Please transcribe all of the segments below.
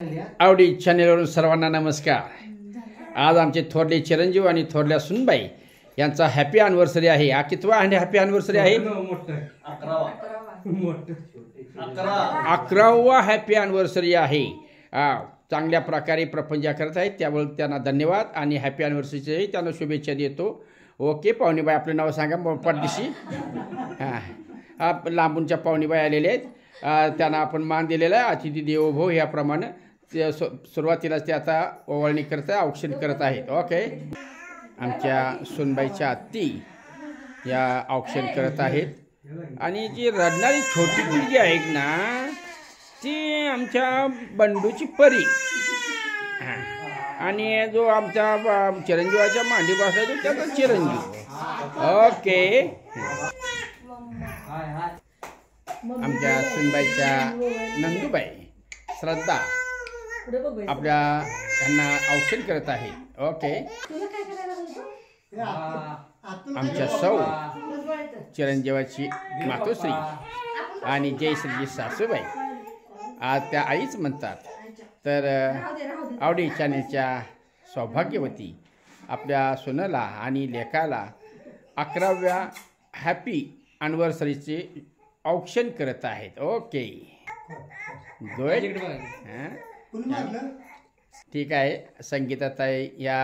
आवडी चॅनेलवरून सर्वांना नमस्कार। आज आमचे थोरले चिरंजीव आणि थोरल्या सुनबाई यांचा हॅपी अॅनिव्हर्सरी आहे। हा कितवा हॅपी अॅनिव्हर्सरी आहे? 11वा हॅपी अॅनिव्हर्सरी आहे। चांगल्या प्रकारे प्रपंच करत आहेत, त्यामुळे त्यांना धन्यवाद आणि हॅपी अॅनिव्हर्सरीचे त्यांना शुभेच्छा देतो। ओके पाहुणेबाई, आपलं नाव सांगा पटदिशी। हां, लांबूनच्या पाहुणेबाई आलेले आहेत, त्यांना आपण मान दिलेला आहे। अतिथी देवो भव याप्रमाणे ते सुरुवातीलाच ते आता ओवाळणी करत आहे, औक्षण करत आहेत। ओके, आमच्या सुनबाईच्या आत्ती या औक्षण करत आहेत आणि जी रडणारी छोटी मुलगी आहे ना, ती आमच्या बंडूची परी आणि जो आमच्या चिरंजीवाच्या मांडी बसायचो त्याचा चिरंजीव। ओके, आमच्या सुनबाईच्या नंदूबाई श्रद्धा आपल्या यांना औक्षण करत आहे। ओके, आमच्या सौ चिरंजीवाची मातोश्री आणि जयश्रीची सासूबाई, आज त्या आईच म्हणतात। तर आवडी चॅनेलच्या सौभाग्यवती आपल्या सुनेला आणि लेकाला 11व्या हॅपी अॅनिव्हर्सरीचे औक्षण करत आहेत। ओके गुड, ठीक आहे। संगीताताई या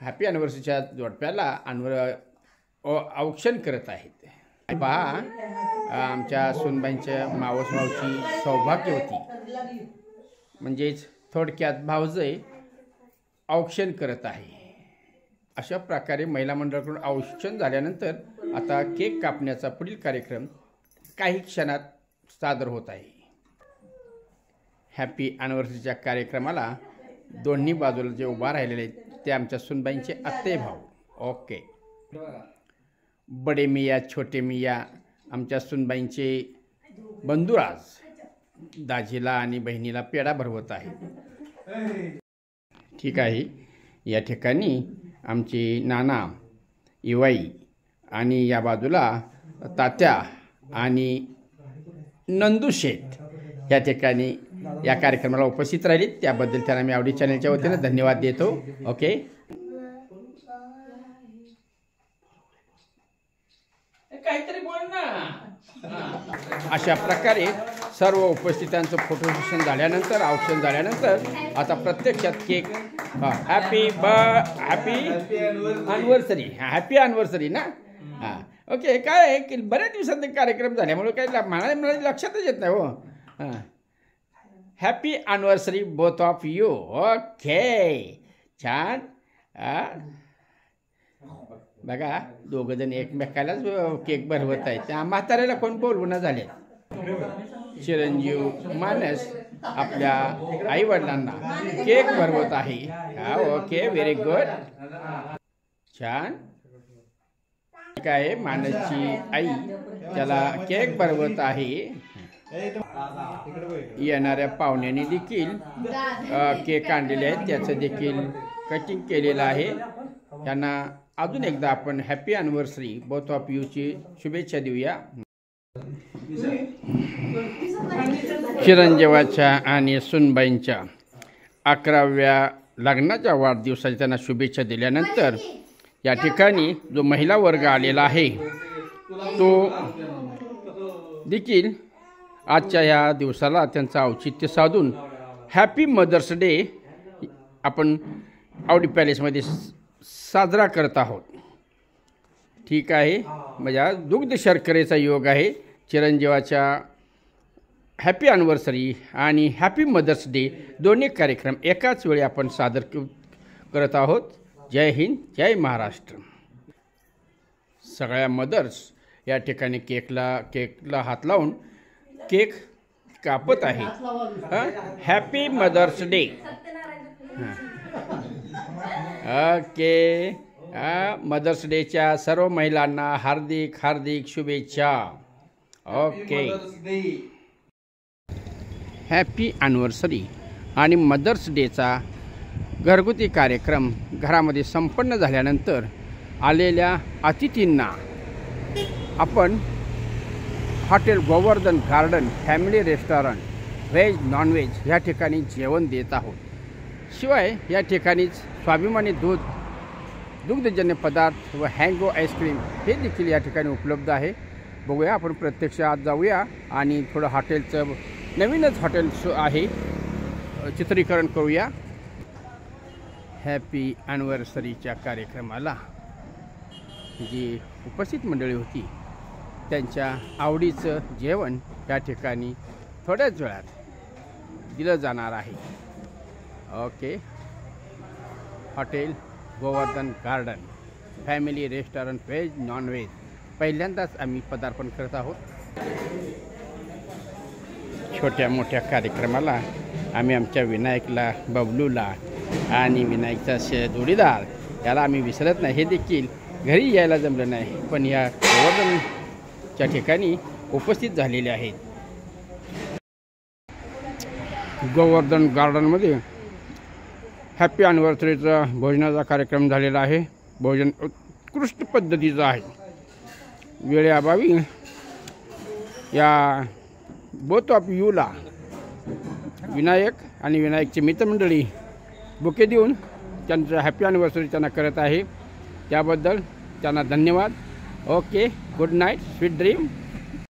हॅपी अॅनिव्हर्सरीच्या जोडप्याला औक्षण करत आहेत। पहा, आमच्या सुनबाईंच्या मावस मावशी सौभाग्यवती म्हणजेच थोडक्यात भावजय औक्षण करत आहे। अशा प्रकारे महिला मंडळाकडून औक्षण झाल्यानंतर आता केक कापण्याचा पुढील कार्यक्रम काही क्षणात सादर होत आहे। हॅपी अॅनिव्हर्सरीच्या कार्यक्रमाला दोन्ही बाजूला जे उभा राहिलेले आहेत ते आमच्या सुनबाईंचे आत्ते भाऊ। ओके, बडे मिया छोटे मिया आमच्या सुनबाईंचे बंधुराज दाजीला आणि बहिणीला पेढा भरवत आहे। ठीक आहे, या ठिकाणी आमचे नाना इवाई आणि या बाजूला तात्या आणि नंदू शेठ या ठिकाणी या कार्यक्रमाला उपस्थित राहिले, त्याबद्दल त्यांना मी आवडी चॅनलच्या वतीने धन्यवाद देतो। ओके, काहीतरी बोल ना। अशा प्रकारे सर्व उपस्थितांचं फोटो सेशन झाल्यानंतर औक्षण झाल्यानंतर आता प्रत्यक्षात cake happy anniversary happy anniversary ना। हां, ओके, काय आहे की बऱ्याच दिवसांचे कार्यक्रम झाल्यामुळे काही मला लक्षातच येत नाही हो। हां, happy anniversary both of you. Okay, छान। बघा, दोघंजण एकमेकालाच केक भरवत आहेत। त्या म्हाताऱ्याला कोण बोलवून झाले। चिरंजीव मानस आपल्या आईवडिलांना केक भरवत आहे। हा, ओके, व्हेरी गुड, छान। काय मानसची आई त्याला केक भरवत आहे। येणाऱ्या पाहुण्यांनी देखील केक आणलेले आहेत, त्याचं देखील कटिंग केलेलं आहे। त्यांना अजून एकदा आपण हॅपी अॅनिव्हर्सरी बोथ ऑफ यूची शुभेच्छा देऊया। चिरंजीवाच्या आणि सुनबाईंच्या 11व्या लग्नाच्या वाढदिवसाच्या त्यांना शुभेच्छा दिल्यानंतर या ठिकाणी जो महिला वर्ग आलेला आहे तो देखील आजच्या या दिवसाला त्यांचं औचित्य साधून हॅपी मदर्स डे आपण आवडी पॅलेसमध्ये साजरा करत आहोत। ठीक आहे, म्हणजे दुग्ध शर्करेचा योग आहे। चिरंजीवाच्या हॅपी अॅनिव्हर्सरी आणि हॅपी मदर्स डे दोन्ही कार्यक्रम एकाच वेळी आपण सादर करत आहोत। जय हिंद, जय महाराष्ट्र। सगळ्या मदर्स या ठिकाणी केकला हात लावून केक कापत आहेत। Happy mothers day. Okay, mothers डेच्या सर्व महिलांना हार्दिक हार्दिक शुभेच्छा। ओके, हॅपी अॅनिव्हर्सरी आणि मदर्स डेचा घरगुती कार्यक्रम घरामध्ये संपन्न झाल्यानंतर आलेल्या अतिथींना आपण hotel Govardhan garden family restaurant veg non veg ह्या ठिकाणी जेवण देत आहोत. शिवाय या ठिकाणीच स्वाभिमानी दुग्धजन्य पदार्थ व हँगो आईस्क्रीम हे देखील या ठिकाणी उपलब्ध आहे. बघूया, आपण प्रत्यक्ष आत जाऊया आणि थोडं हॉटेलचं नवीनच हॉटेल आहे चित्रीकरण करूया. हॅपी ॲनिव्हर्सरीच्या कार्यक्रमाला जी उपस्थित मंडळी होती त्यांच्या आवडीचं जेवण या ठिकाणी थोड्याच वेळात दिलं जाणार आहे. Okay, hotel Govardhan garden family restaurant veg non veg पहिल्यांदाच आम्ही पदार्पण करत आहोत. छोट्या मोठ्या कार्यक्रमाला आम्ही आमच्या विनायकला, बबलूला आणि विनायकचा जोडीदार याला आम्ही विसरत नाही. हे देखील घरी यायला जमलं नाही, पण या गोवर्धनच्या ठिकाणी उपस्थित झालेले आहेत. गोवर्धन गार्डनमध्ये हॅपी ॲनिव्हर्सरीचा भोजनाचा कार्यक्रम झालेला आहे. भोजन उत्कृष्ट पद्धतीचं आहे. वेळेअभावी या बोथ ऑफ यूला विनायक आणि विनायकची मित्रमंडळी बुके देऊन त्यांचं हॅपी ॲनिव्हर्सरी त्यांना करत आहे. त्याबद्दल त्यांना धन्यवाद. Okay, good night, sweet dream.